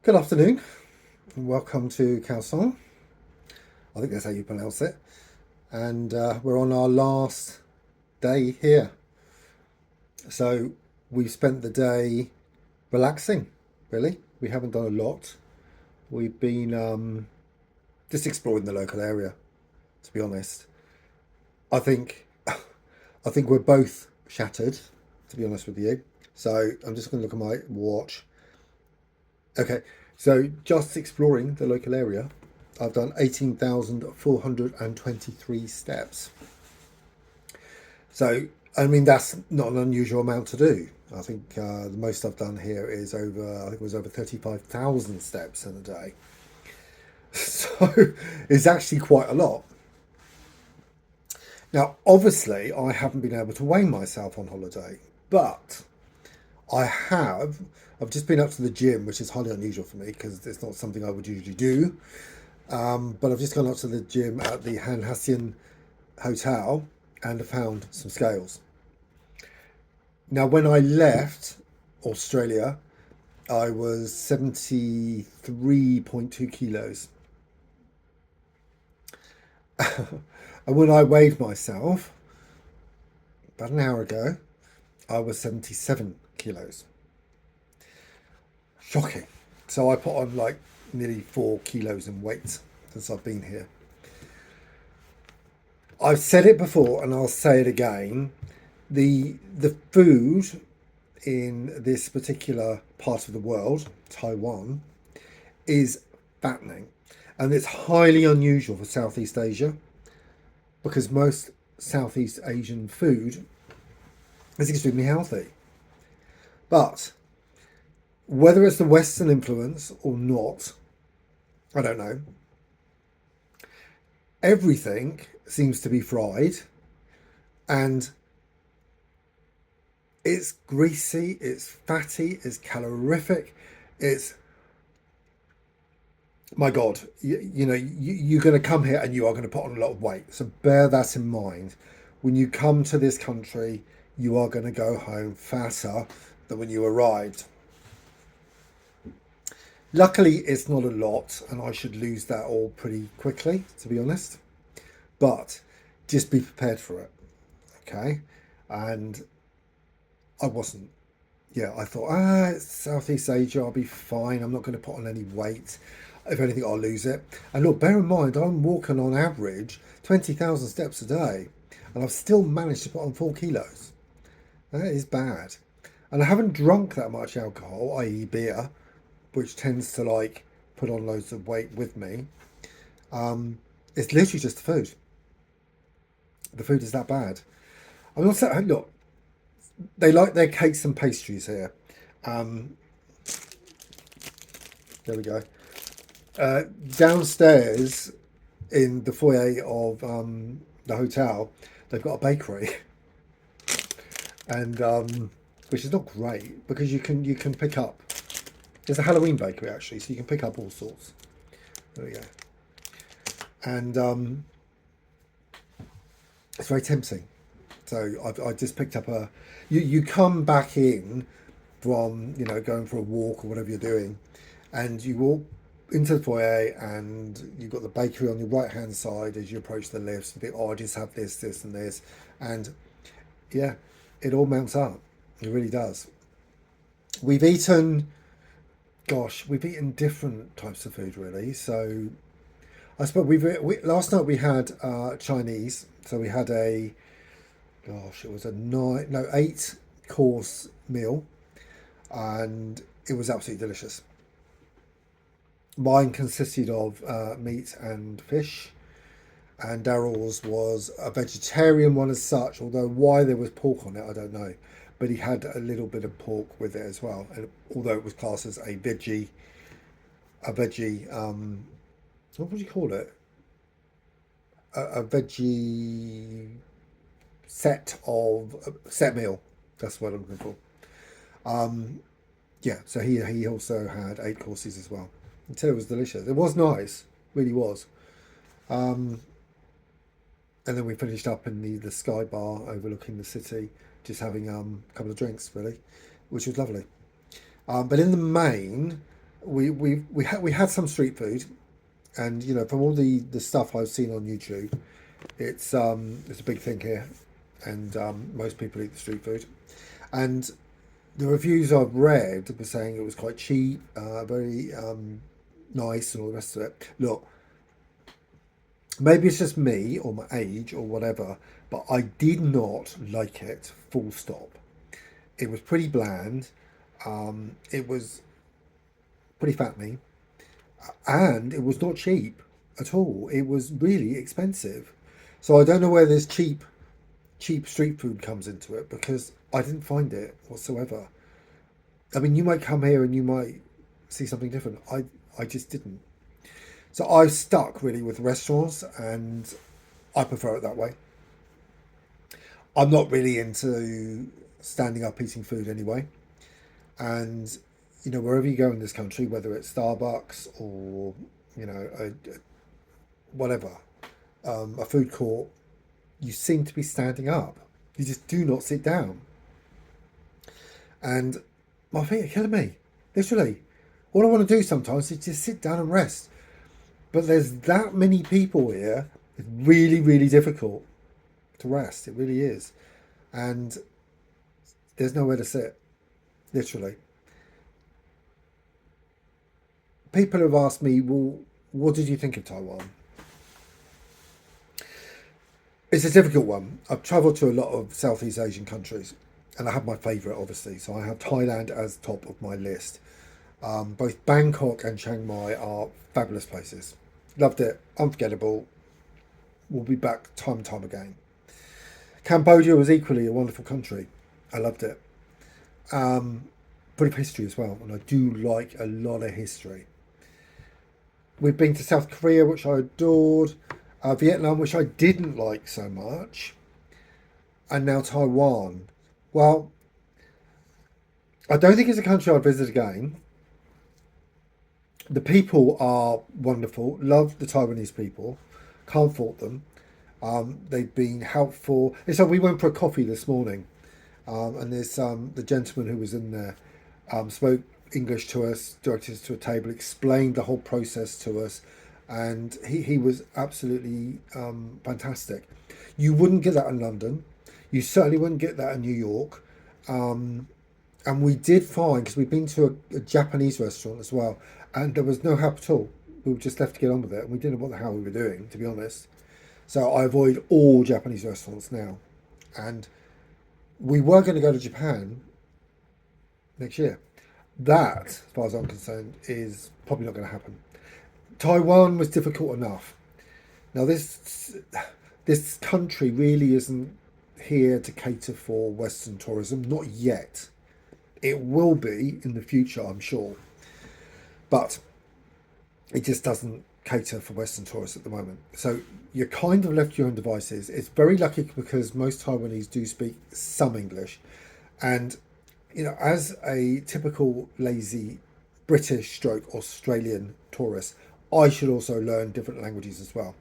Good afternoon, and welcome to Kaohsiung. I think that's how you pronounce it. And we're on our last day here. So we've spent the day relaxing, really. We haven't done a lot. We've been just exploring the local area, to be honest. I think I think we're both shattered, to be honest with you. So I'm just going to look at my watch. Okay, so just exploring the local area, I've done 18,423 steps. So, I mean, that's not an unusual amount to do. I think the most I've done here is over, I think it was over 35,000 steps in a day. So, it's actually quite a lot. Now, obviously, I haven't been able to weigh myself on holiday, but I have. I've just been up to the gym, which is highly unusual for me because it's not something I would usually do. But I've just gone up to the gym at the Kaohsiung Hotel and found some scales. Now, when I left Australia, I was 73.2 kilos. And when I weighed myself about an hour ago, I was 77 kilos. Shocking. So I put on like nearly 4 kilos in weight since I've been here. I've said it before and I'll say it again. The food in this particular part of the world, Taiwan, is fattening. And it's highly unusual for Southeast Asia because most Southeast Asian food is extremely healthy. But whether it's the Western influence or not, I don't know. Everything seems to be fried and it's greasy, it's fatty, it's calorific, it's my God, you're going to come here and you are going to put on a lot of weight. So bear that in mind. When you come to this country, you are going to go home fatter than when you arrived. Luckily, it's not a lot, and I should lose that all pretty quickly, to be honest. But just be prepared for it, okay? And I wasn't. Yeah, I thought, it's Southeast Asia, I'll be fine. I'm not going to put on any weight. If anything, I'll lose it. And look, bear in mind, I'm walking on average 20,000 steps a day, and I've still managed to put on 4 kilos. That is bad. And I haven't drunk that much alcohol, i.e., beer, which tends to like put on loads of weight with me. It's literally just the food. The food is that bad. I'm not saying, look, they like their cakes and pastries here. There we go. Downstairs in the foyer of the hotel, they've got a bakery, and which is not great because you can pick up. There's a Halloween bakery actually, so you can pick up all sorts. There we go. And it's very tempting. So I just picked up a. You come back in from going for a walk or whatever you're doing, and you walk into the foyer and you've got the bakery on your right hand side as you approach the lifts. You think, oh, I just have this, and this, and yeah, it all mounts up. It really does. We've eaten. Gosh, we've eaten different types of food really. So I suppose last night we had Chinese. So we had it was a 8 course meal, and it was absolutely delicious. Mine consisted of meat and fish, and Daryl's was a vegetarian one as such. Although why there was pork on it, I don't know. But he had a little bit of pork with it as well. And although it was classed as a veggie, what would you call it? A veggie set meal. That's what I'm looking for. Yeah, so he also had 8 courses as well. And so it was delicious. It was nice, really was. And then we finished up in the Sky Bar overlooking the city, just having a couple of drinks really, which was lovely. But in the main, we had some street food, and from all the stuff I've seen on YouTube, it's a big thing here, and most people eat the street food, and the reviews I've read were saying it was quite cheap, very nice, and all the rest of it. Look, maybe it's just me or my age or whatever, but I did not like it. Full stop. It was pretty bland. It was pretty fattening, and it was not cheap at all. It was really expensive. So I don't know where this cheap street food comes into it, because I didn't find it whatsoever. I mean, you might come here and you might see something different. I just didn't. So I stuck really with restaurants, and I prefer it that way. I'm not really into standing up eating food anyway. And wherever you go in this country, whether it's Starbucks or whatever, a food court, you seem to be standing up. You just do not sit down. And my feet are killing me. Literally. All I want to do sometimes is just sit down and rest. But there's that many people here. It's really, really difficult to rest. It really is. And there's nowhere to sit. Literally. People have asked me, well, what did you think of Taiwan? It's a difficult one. I've travelled to a lot of Southeast Asian countries, and I have my favourite, obviously. So I have Thailand as top of my list. Both Bangkok and Chiang Mai are fabulous places. Loved it. Unforgettable. We'll be back time and time again. Cambodia was equally a wonderful country. I loved it. Bit of history as well, and I do like a lot of history. We've been to South Korea, which I adored, Vietnam, which I didn't like so much, and now Taiwan. Well, I don't think it's a country I'd visit again. The people are wonderful. Love the Taiwanese people. Can't fault them. They've been helpful. And so we went for a coffee this morning, and there's the gentleman who was in there spoke English to us, directed us to a table, explained the whole process to us, and he was absolutely fantastic. You wouldn't get that in London. You certainly wouldn't get that in New York. And we did find, because we've been to a Japanese restaurant as well, and there was no help at all. We were just left to get on with it, and we didn't know what the hell we were doing, to be honest. So I avoid all Japanese restaurants now. And we were going to go to Japan next year. That, as far as I'm concerned, is probably not going to happen. Taiwan was difficult enough. Now this country really isn't here to cater for Western tourism, not yet. It will be in the future, I'm sure, but it just doesn't cater for Western tourists at the moment. So you're kind of left to your own devices. It's very lucky because most Taiwanese do speak some English, and as a typical lazy British stroke Australian tourist, I should also learn different languages as well.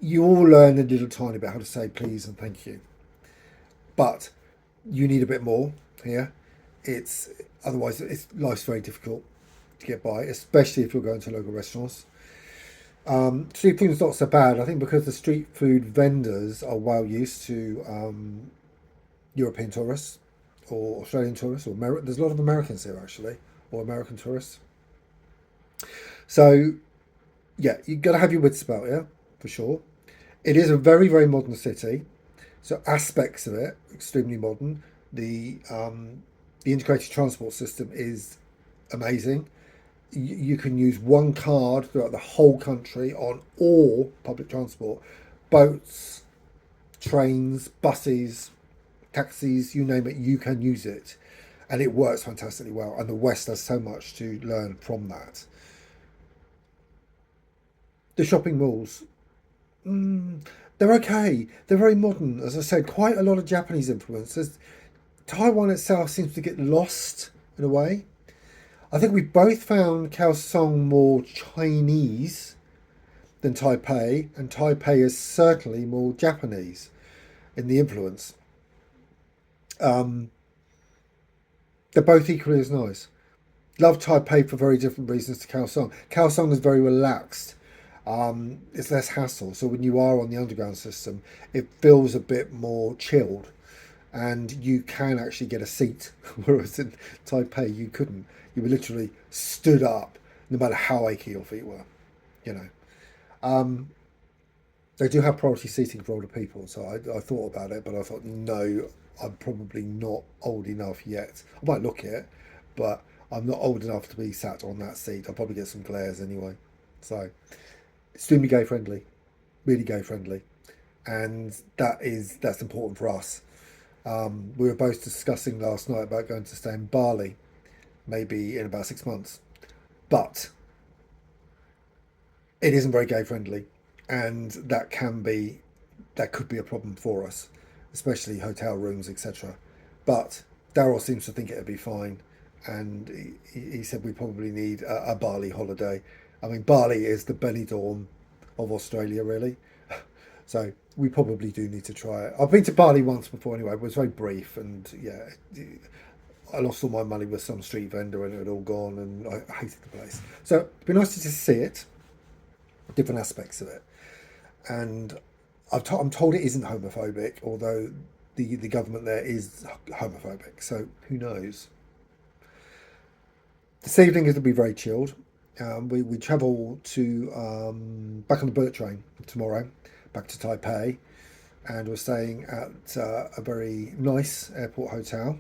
You all learn a little tiny bit how to say please and thank you, but you need a bit more here. It's otherwise life's very difficult to get by, especially if you're going to local restaurants. Street food is not so bad, I think, because the street food vendors are well used to European tourists or Australian tourists, or there's a lot of Americans here actually, or American tourists. So yeah, you've got to have your wits about you for sure. It is a very, very modern city, so aspects of it extremely modern. The integrated transport system is amazing. You can use one card throughout the whole country on all public transport, boats, trains, buses, taxis, you name it, you can use it. And it works fantastically well. And the West has so much to learn from that. The shopping malls, they're okay. They're very modern. As I said, quite a lot of Japanese influences. Taiwan itself seems to get lost in a way. I think we both found Kaohsiung more Chinese than Taipei, and Taipei is certainly more Japanese in the influence. Um, they're both equally as nice. Love Taipei for very different reasons to Kaohsiung. Kaohsiung is very relaxed. It's less hassle. So when you are on the underground system, it feels a bit more chilled, and you can actually get a seat. Whereas in Taipei, you couldn't. You were literally stood up, no matter how achy your feet were. You know. Um, they do have priority seating for older people, so I thought about it, but I thought no, I'm probably not old enough yet. I might look it, but I'm not old enough to be sat on that seat. I'll probably get some glares anyway. So extremely gay friendly, really gay friendly, and that's important for us. We were both discussing last night about going to stay in Bali, maybe in about 6 months, but it isn't very gay friendly, and that could be a problem for us, especially hotel rooms, etc. But Daryl seems to think it'd be fine, and he said we probably need a Bali holiday. I mean, Bali is the Benidorm of Australia, really. So we probably do need to try it. I've been to Bali once before anyway, but it was very brief, and yeah, I lost all my money with some street vendor and it had all gone, and I hated the place. So it'd be nice to just see it, different aspects of it. And I'm told it isn't homophobic, although the government there is homophobic. So who knows? This evening it'll be very chilled. We travel to back on the bullet train tomorrow, back to Taipei, and we're staying at a very nice airport hotel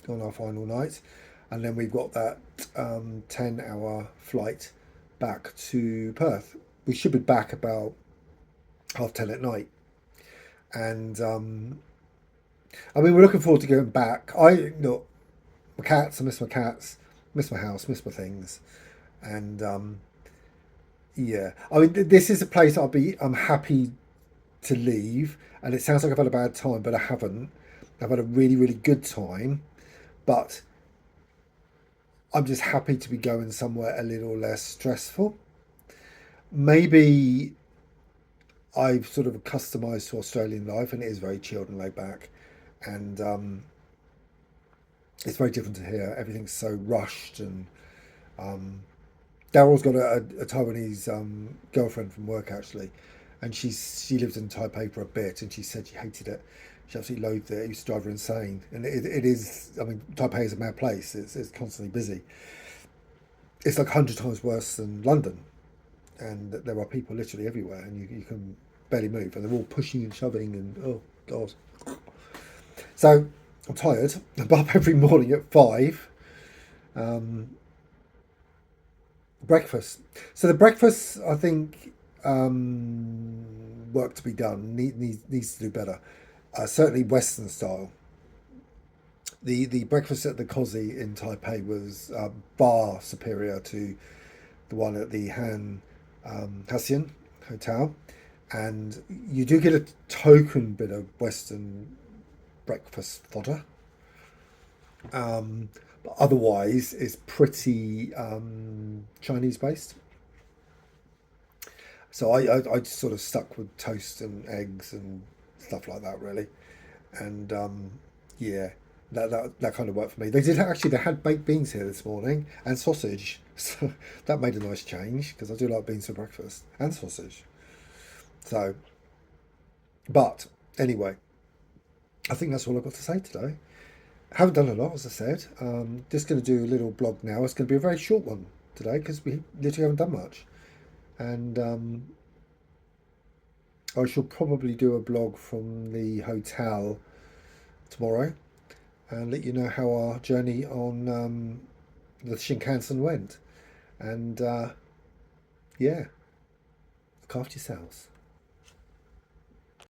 on our final night, and then we've got that 10-hour flight back to Perth. We should be back about 10:30 at night, and I mean we're looking forward to going back. I look, my cats, I miss my cats, miss my house, miss my things, and yeah, I mean this is a place I'm happy to leave, and it sounds like I've had a bad time, but I haven't. I've had a really really good time, but I'm just happy to be going somewhere a little less stressful. Maybe I've sort of customized to Australian life, and it is very chilled and laid back, and it's very different to here. Everything's so rushed, and um, Daryl's got a Taiwanese girlfriend from work actually, and she lived in Taipei for a bit, and she said she hated it. She absolutely loathed it. It used to drive her insane, and it is. I mean, Taipei is a mad place. It's constantly busy. It's like 100 times worse than London, and there are people literally everywhere, and you can barely move, and they're all pushing and shoving, and oh god. So I'm tired. I'm up every morning at 5. Um, breakfast. So the breakfast, I think, work to be done. Needs to do better. Certainly Western style. The breakfast at the Cozy in Taipei was far superior to the one at the Hassian Hotel, and you do get a token bit of Western breakfast fodder. But otherwise, it's pretty Chinese based. So I just sort of stuck with toast and eggs and stuff like that, really. And yeah, that kind of worked for me. They had baked beans here this morning and sausage, so that made a nice change because I do like beans for breakfast and sausage. So, but anyway, I think that's all I've got to say today. Haven't done a lot, as I said. Just going to do a little blog now. It's going to be a very short one today because we literally haven't done much. And I shall probably do a blog from the hotel tomorrow and let you know how our journey on the Shinkansen went. And yeah, look after yourselves.